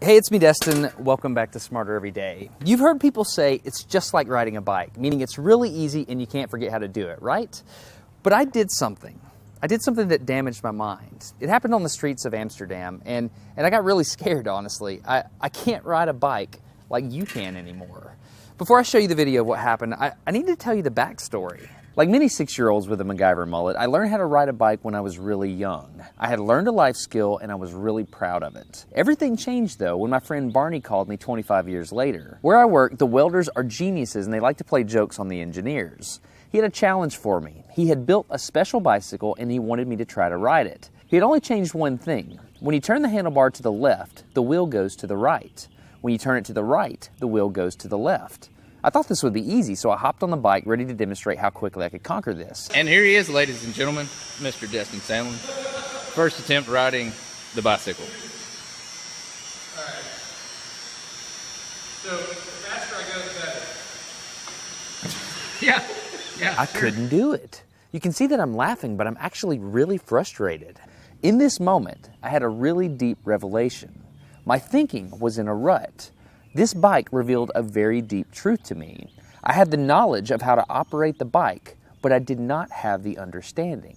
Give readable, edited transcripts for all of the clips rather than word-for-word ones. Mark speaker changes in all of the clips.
Speaker 1: Hey, it's me, Destin. Welcome back to Smarter Every Day. You've heard people say it's just like riding a bike, meaning it's really easy and you can't forget how to do it, right? But I did something. That damaged my mind. It happened on the streets of Amsterdam, and I got really scared, honestly. I can't ride a bike like you can anymore. Before I show you the video of what happened, I need to tell you the backstory. Like many 6-year-olds with a MacGyver mullet, I learned how to ride a bike when I was really young. I had learned a life skill and I was really proud of it. Everything changed though when my friend Barney called me 25 years later. Where I work, the welders are geniuses and they like to play jokes on the engineers. He had a challenge for me. He had built a special bicycle and he wanted me to try to ride it. He had only changed one thing. When you turn the handlebar to the left, the wheel goes to the right. When you turn it to the right, the wheel goes to the left. I thought this would be easy, so I hopped on the bike ready to demonstrate how quickly I could conquer this.
Speaker 2: And here he is, ladies and gentlemen, Mr. Destin Sandlin. First attempt riding the bicycle.
Speaker 3: All right. So the faster I go, the better. Yeah.
Speaker 1: I couldn't do it. You can see that I'm laughing, but I'm actually really frustrated. In this moment, I had a really deep revelation. My thinking was in a rut. This bike revealed a very deep truth to me. I had the knowledge of how to operate the bike, but I did not have the understanding.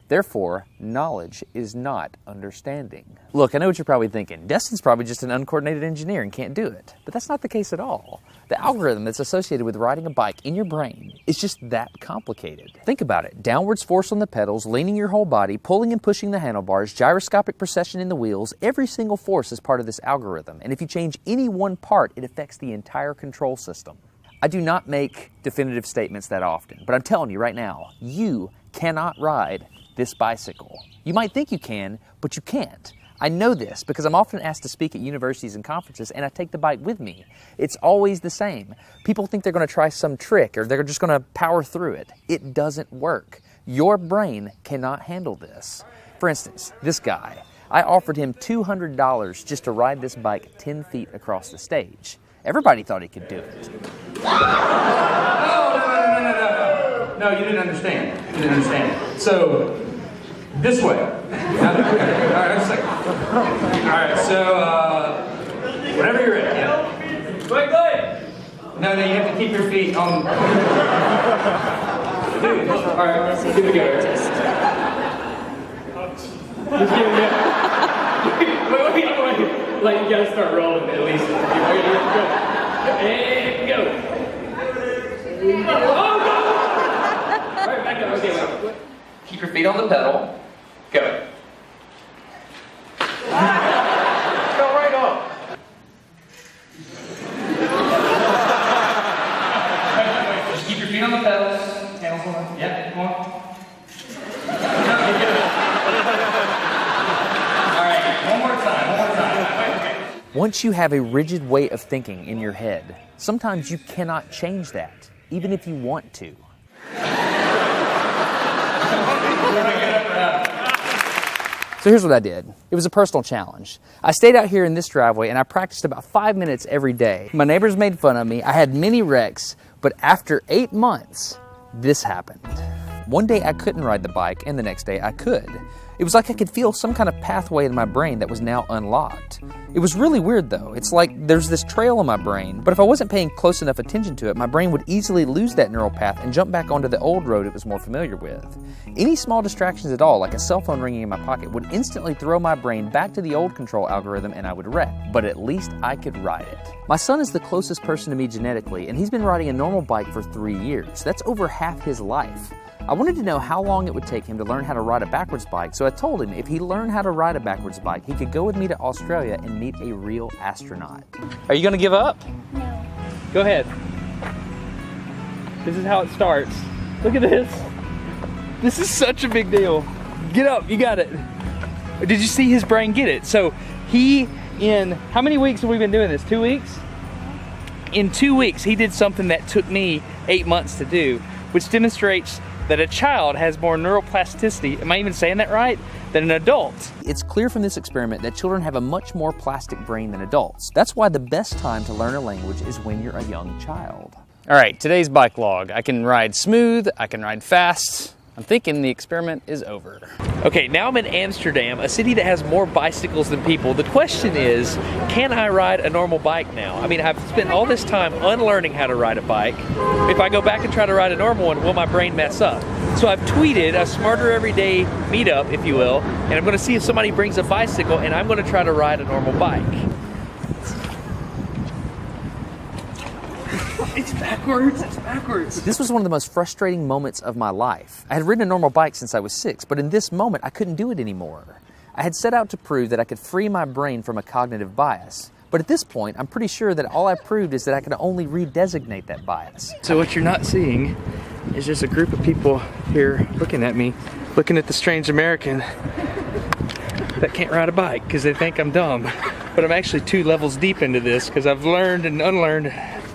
Speaker 1: Therefore, knowledge is not understanding. Look, I know what you're probably thinking. Destin's probably just an uncoordinated engineer and can't do it. But that's not the case at all. The algorithm that's associated with riding a bike in your brain is just that complicated. Think about it. Downwards force on the pedals, leaning your whole body, pulling and pushing the handlebars, gyroscopic precession in the wheels, every single force is part of this algorithm. And if you change any one part, it affects the entire control system. I do not make definitive statements that often, but I'm telling you right now, you cannot ride this bicycle. You might think you can, but you can't. I know this because I'm often asked to speak at universities and conferences and I take the bike with me. It's always the same. People think they're going to try some trick or they're just going to power through it. It doesn't work. Your brain cannot handle this. For instance, this guy, I offered him $200 just to ride this bike 10 feet across the stage. Everybody thought he could do it.
Speaker 3: No, you didn't understand. So, this way. All right, so, whenever you're ready. Wait. No, you have to keep your feet on. Dude, all right, here we go. Wait. Like, you gotta start rolling at least. And go. Oh, no! Right, back up. Okay, wait. Keep your feet on the pedal. Go. Go right on. Just keep your feet on the pedals. Handles on. Yeah, come on. All right, one more time. Okay.
Speaker 1: Once you have a rigid way of thinking in your head, sometimes you cannot change that, even if you want to. So here's what I did. It was a personal challenge. I stayed out here in this driveway and I practiced about 5 minutes every day. My neighbors made fun of me. I had many wrecks, but after 8 months, this happened. One day I couldn't ride the bike and the next day I could. It was like I could feel some kind of pathway in my brain that was now unlocked. It was really weird though. It's like there's this trail in my brain, but if I wasn't paying close enough attention to it, my brain would easily lose that neural path and jump back onto the old road it was more familiar with. Any small distractions at all, like a cell phone ringing in my pocket, would instantly throw my brain back to the old control algorithm and I would wreck. But at least I could ride it. My son is the closest person to me genetically, and he's been riding a normal bike for 3 years. That's over half his life. I wanted to know how long it would take him to learn how to ride a backwards bike, so I told him if he learned how to ride a backwards bike, he could go with me to Australia and meet a real astronaut. Are you gonna give up?
Speaker 4: No.
Speaker 1: Go ahead. This is how it starts. Look at this. This is such a big deal. Get up, you got it. Did you see his brain get it? So in how many weeks have we been doing this? 2 weeks? In 2 weeks, he did something that took me 8 months to do, which demonstrates that a child has more neuroplasticity, am I even saying that right, than an adult. It's clear from this experiment that children have a much more plastic brain than adults. That's why the best time to learn a language is when you're a young child. All right, today's bike log. I can ride smooth, I can ride fast, I'm thinking the experiment is over.
Speaker 4: Okay, now I'm in Amsterdam, a city that has more bicycles than people. The question is, can I ride a normal bike now? I mean, I've spent all this time unlearning how to ride a bike. If I go back and try to ride a normal one, will my brain mess up? So I've tweeted a Smarter Everyday meetup, if you will, and I'm gonna see if somebody brings a bicycle and I'm gonna try to ride a normal bike. It's backwards, it's backwards.
Speaker 1: This was one of the most frustrating moments of my life. I had ridden a normal bike since I was 6, but in this moment, I couldn't do it anymore. I had set out to prove that I could free my brain from a cognitive bias. But at this point, I'm pretty sure that all I proved is that I could only redesignate that bias.
Speaker 4: So what you're not seeing is just a group of people here looking at me, looking at the strange American that can't ride a bike because they think I'm dumb. But I'm actually 2 levels deep into this because I've learned and unlearned.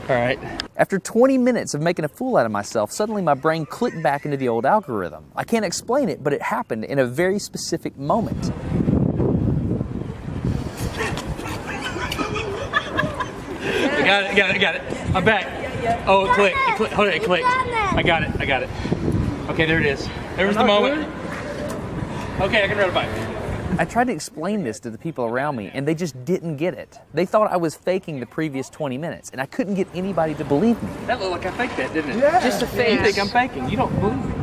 Speaker 4: All right.
Speaker 1: After 20 minutes of making a fool out of myself, suddenly my brain clicked back into the old algorithm. I can't explain it, but it happened in a very specific moment.
Speaker 4: I got it. I'm back. Oh, it clicked. Hold it, it clicked. I got it. Okay, there it is. There was the moment. Okay, I can ride a bike.
Speaker 1: I tried to explain this to the people around me, and they just didn't get it. They thought I was faking the previous 20 minutes, and I couldn't get anybody to believe me.
Speaker 4: That looked like I faked that, didn't it?
Speaker 5: Yeah.
Speaker 4: Just a fake. You think I'm faking. You don't believe me.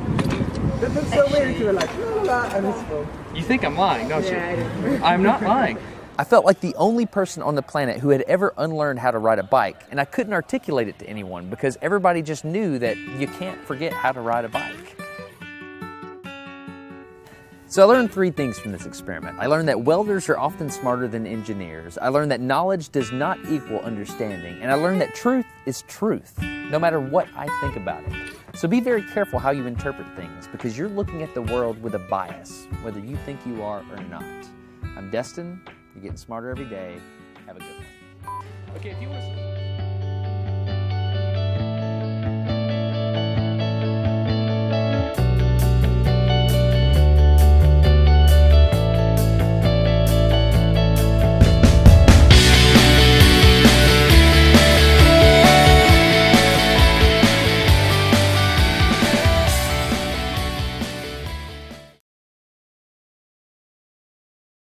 Speaker 5: That looks so weird. You were like, la, la, la, and it's full.
Speaker 4: You think I'm lying, don't you?
Speaker 5: Yeah, I do.
Speaker 4: I'm not lying.
Speaker 1: I felt like the only person on the planet who had ever unlearned how to ride a bike, and I couldn't articulate it to anyone because everybody just knew that you can't forget how to ride a bike. So I learned 3 things from this experiment. I learned that welders are often smarter than engineers. I learned that knowledge does not equal understanding. And I learned that truth is truth, no matter what I think about it. So be very careful how you interpret things because you're looking at the world with a bias, whether you think you are or not. I'm Destin. You're getting smarter every day. Have a good one.
Speaker 4: Okay, if you want to...